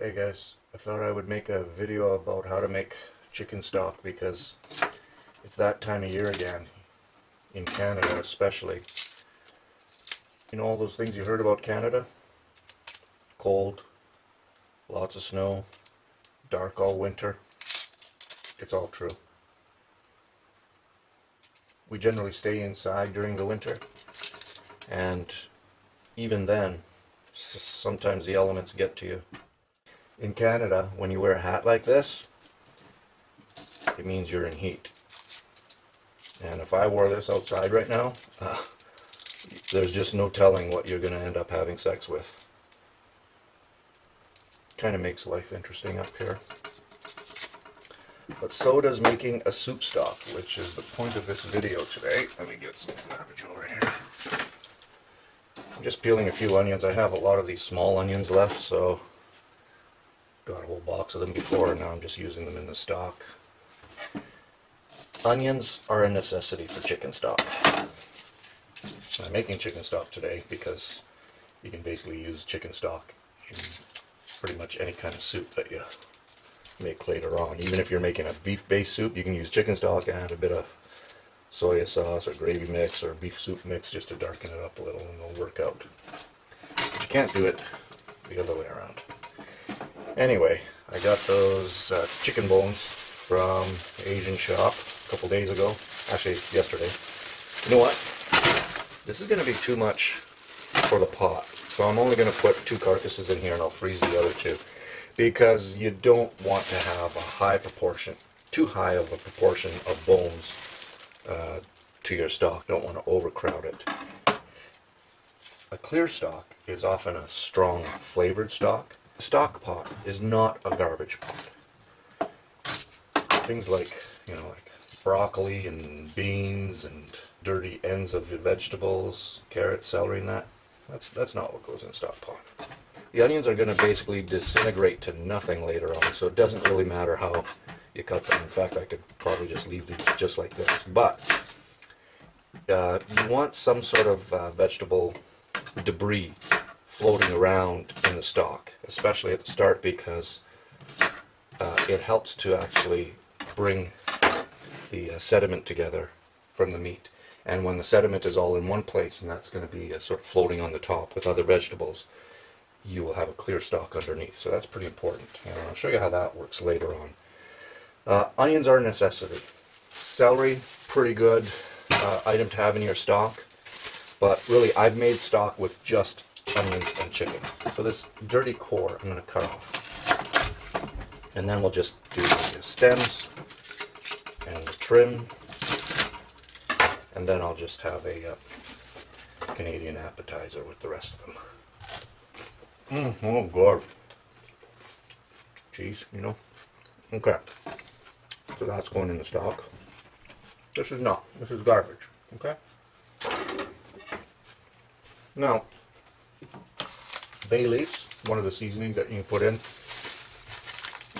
Hey guys, I thought I would make a video about how to make chicken stock because it's that time of year again, in Canada especially. You know all those things you heard about Canada? Cold, lots of snow, dark all winter. It's all true. We generally stay inside during the winter, and even then, sometimes the elements get to you. In Canada, when you wear a hat like this, it means you're in heat. And if I wore this outside right now, there's just no telling what you're going to end up having sex with. Kind of makes life interesting up here. But so does making a soup stock, which is the point of this video today. Let me get some garbage over here. I'm just peeling a few onions. I have a lot of these small onions left, so got a whole box of them before, and now I'm just using them in the stock. Onions are a necessity for chicken stock. I'm making chicken stock today because you can basically use chicken stock in pretty much any kind of soup that you make later on. Even if you're making a beef-based soup, you can use chicken stock and add a bit of soy sauce or gravy mix or beef soup mix just to darken it up a little, and it'll work out. But you can't do it the other way around. Anyway, I got those chicken bones from the Asian shop a couple days ago. Actually, yesterday. You know what? This is going to be too much for the pot. So I'm only going to put 2 carcasses in here, and I'll freeze the other 2. Because you don't want to have a high proportion, too high of a proportion of bones to your stock. Don't want to overcrowd it. A clear stock is often a strong flavored stock. A stock pot is not a garbage pot. Things like, like broccoli and beans and dirty ends of vegetables, carrots, celery, and that's not what goes in a stock pot. The onions are going to basically disintegrate to nothing later on, so it doesn't really matter how you cut them. In fact, I could probably just leave these just like this. But you want some sort of vegetable debris floating around in the stock, especially at the start, because it helps to actually bring the sediment together from the meat. And when the sediment is all in one place, and that's going to be sort of floating on the top with other vegetables, you will have a clear stock underneath. So that's pretty important. And I'll show you how that works later on. Onions are a necessity. Celery, pretty good item to have in your stock. But really, I've made stock with just onions and chicken. So this dirty core I'm going to cut off. And then we'll just do the stems and the trim. And then I'll just have a Canadian appetizer with the rest of them. Oh god. Cheese, Okay. So that's going in the stock. This is not. This is garbage. Okay? Now, bay leaves, one of the seasonings that you can put in.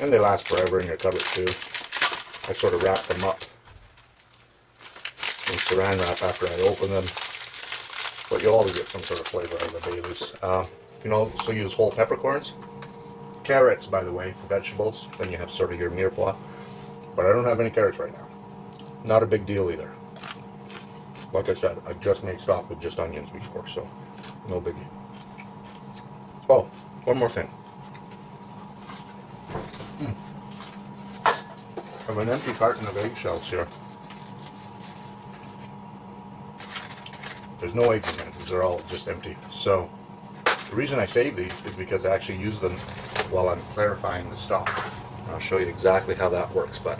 And they last forever in your cupboard too. I sort of wrap them up in saran wrap after I open them. But you'll always get some sort of flavor out of the bay leaves. So use whole peppercorns. Carrots, by the way, for vegetables. Then you have sort of your mirepoix. But I don't have any carrots right now. Not a big deal either. Like I said, I just made stock with just onions before, so no biggie. Oh, one more thing. I have an empty carton of eggshells here. There's no eggs in them, they're all just empty. So the reason I save these is because I actually use them while I'm clarifying the stock. I'll show you exactly how that works, but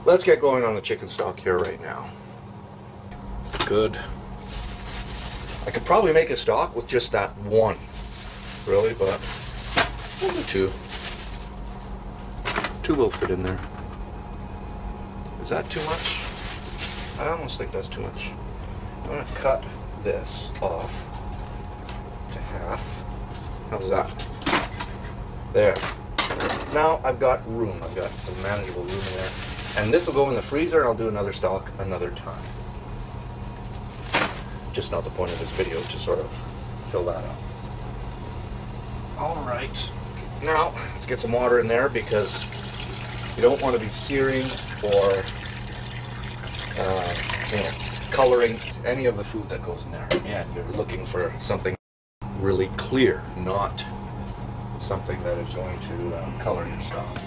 let's get going on the chicken stock here right now. Good. I could probably make a stock with just that one, really, but we'll do 2. 2 will fit in there. Is that too much? I almost think that's too much. I'm going to cut this off to half. How's that? There. Now I've got room. I've got some manageable room in there. And this will go in the freezer, and I'll do another stock another time. Just not the point of this video to sort of fill that up. Alright. Now, let's get some water in there because you don't want to be searing or coloring any of the food that goes in there. And you're looking for something really clear, not something that is going to color your stock.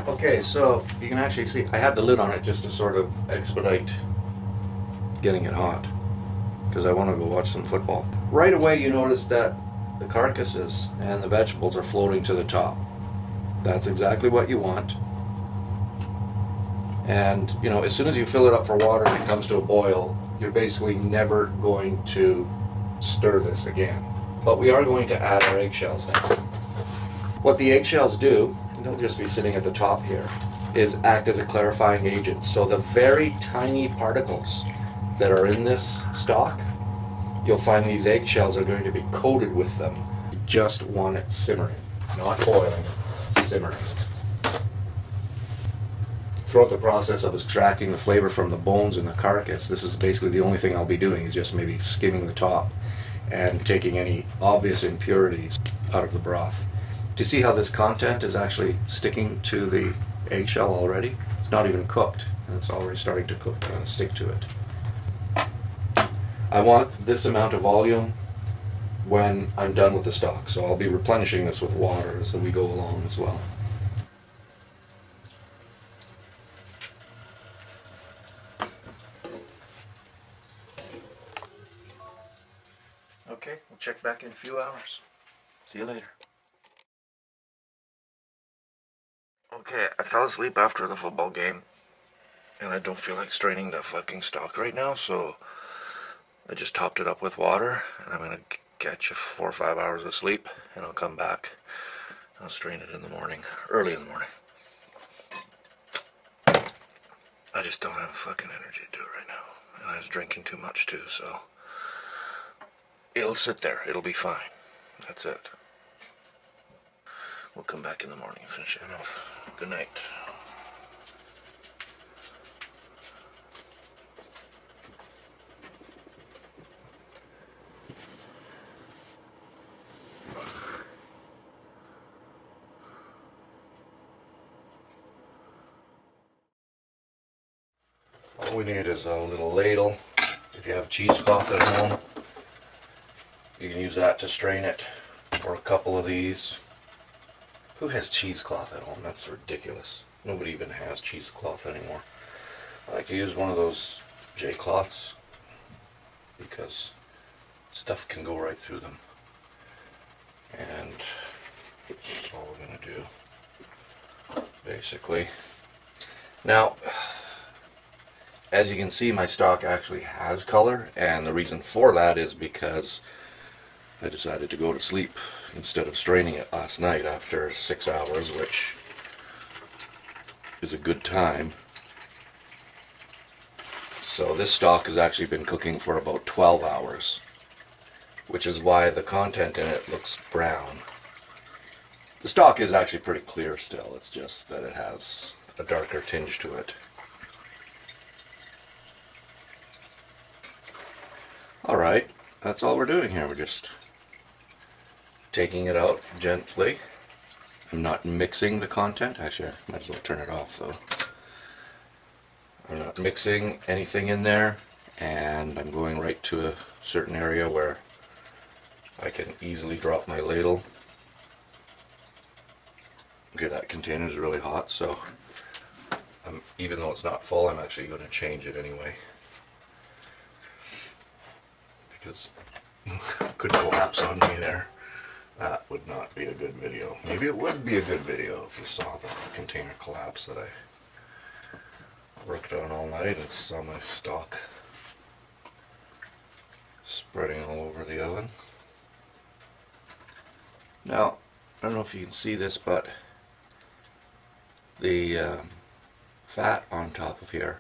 Okay, so you can actually see I had the lid on it just to sort of expedite getting it hot because I want to go watch some football. Right away you notice that the carcasses and the vegetables are floating to the top. That's exactly what you want. And you know, as soon as you fill it up for water and it comes to a boil, you're basically never going to stir this again. But we are going to add our eggshells now. What the eggshells do, they'll just be sitting at the top here, is act as a clarifying agent. So the very tiny particles that are in this stock, you'll find these eggshells are going to be coated with them. You just want it simmering, not boiling, simmering. Throughout the process of extracting the flavor from the bones in the carcass, this is basically the only thing I'll be doing, is just maybe skimming the top and taking any obvious impurities out of the broth. Do you see how this content is actually sticking to the eggshell already? It's not even cooked, and it's already starting to stick to it. I want this amount of volume when I'm done with the stock, so I'll be replenishing this with water as we go along as well. Okay, we'll check back in a few hours. See you later. Okay, I fell asleep after the football game, and I don't feel like straining the fucking stock right now, so I just topped it up with water, and I'm gonna catch 4 or 5 hours of sleep, and I'll come back. I'll strain it in the morning, early in the morning. I just don't have fucking energy to do it right now, and I was drinking too much too, so it'll sit there, it'll be fine. That's it. We'll come back in the morning and finish it off. Good night. All we need is a little ladle. If you have cheesecloth at home, you can use that to strain it, or a couple of these. Who has cheesecloth at home? That's ridiculous. Nobody even has cheesecloth anymore. I like to use one of those J-cloths because stuff can go right through them. And that's all we're going to do, basically. Now, as you can see, my stock actually has color, and the reason for that is because I decided to go to sleep instead of straining it last night after 6 hours, which is a good time. So this stock has actually been cooking for about 12 hours, which is why the content in it looks brown. The stock is actually pretty clear still, it's just that it has a darker tinge to it. Alright, that's all we're doing here. We're just taking it out gently. I'm not mixing the content. Actually, I might as well turn it off though. I'm not mixing anything in there, and I'm going right to a certain area where I can easily drop my ladle. Okay, that container is really hot, so even though it's not full, I'm actually going to change it anyway. Because it could collapse on me there. That would not be a good video. Maybe it would be a good video if you saw the container collapse that I worked on all night and saw my stock spreading all over the oven. Now, I don't know if you can see this, but the fat on top of here,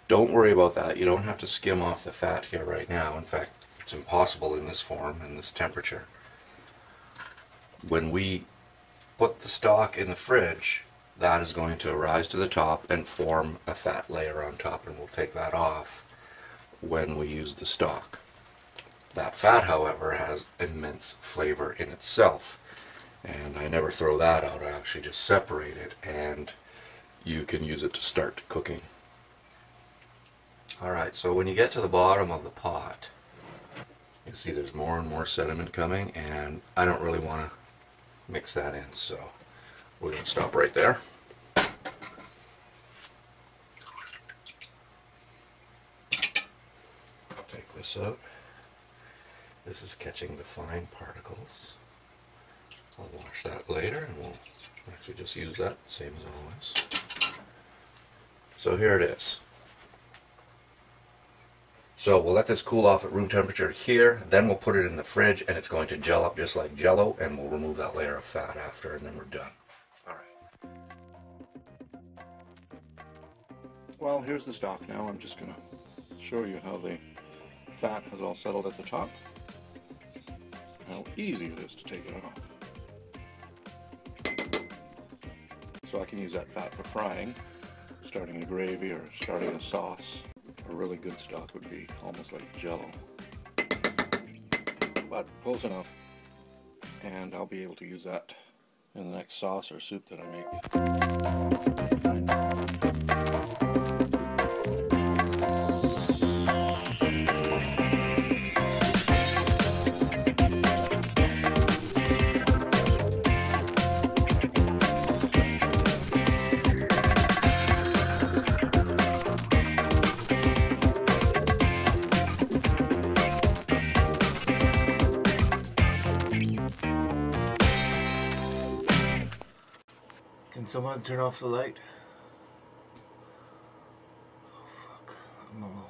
don't worry about that. You don't have to skim off the fat here right now. In fact, it's impossible in this form, in this temperature. When we put the stock in the fridge, that is going to rise to the top and form a fat layer on top, and we'll take that off when we use the stock. That fat, however, has immense flavor in itself, and I never throw that out. I actually just separate it, and you can use it to start cooking. Alright, so when you get to the bottom of the pot, you see there's more and more sediment coming, and I don't really want to mix that in, so we're going to stop right there. Take this out. This is catching the fine particles. I'll wash that later, and we'll actually just use that same as always. So here it is. So we'll let this cool off at room temperature here, then we'll put it in the fridge, and it's going to gel up just like Jell-O, and we'll remove that layer of fat after, and then we're done. Alright. Well, here's the stock now. I'm just going to show you how the fat has all settled at the top. How easy it is to take it off. So I can use that fat for frying, starting a gravy or starting a sauce. A really good stock would be almost like Jell-O, but close enough, and I'll be able to use that in the next sauce or soup that I make. Can someone turn off the light? Oh fuck, I'm alone.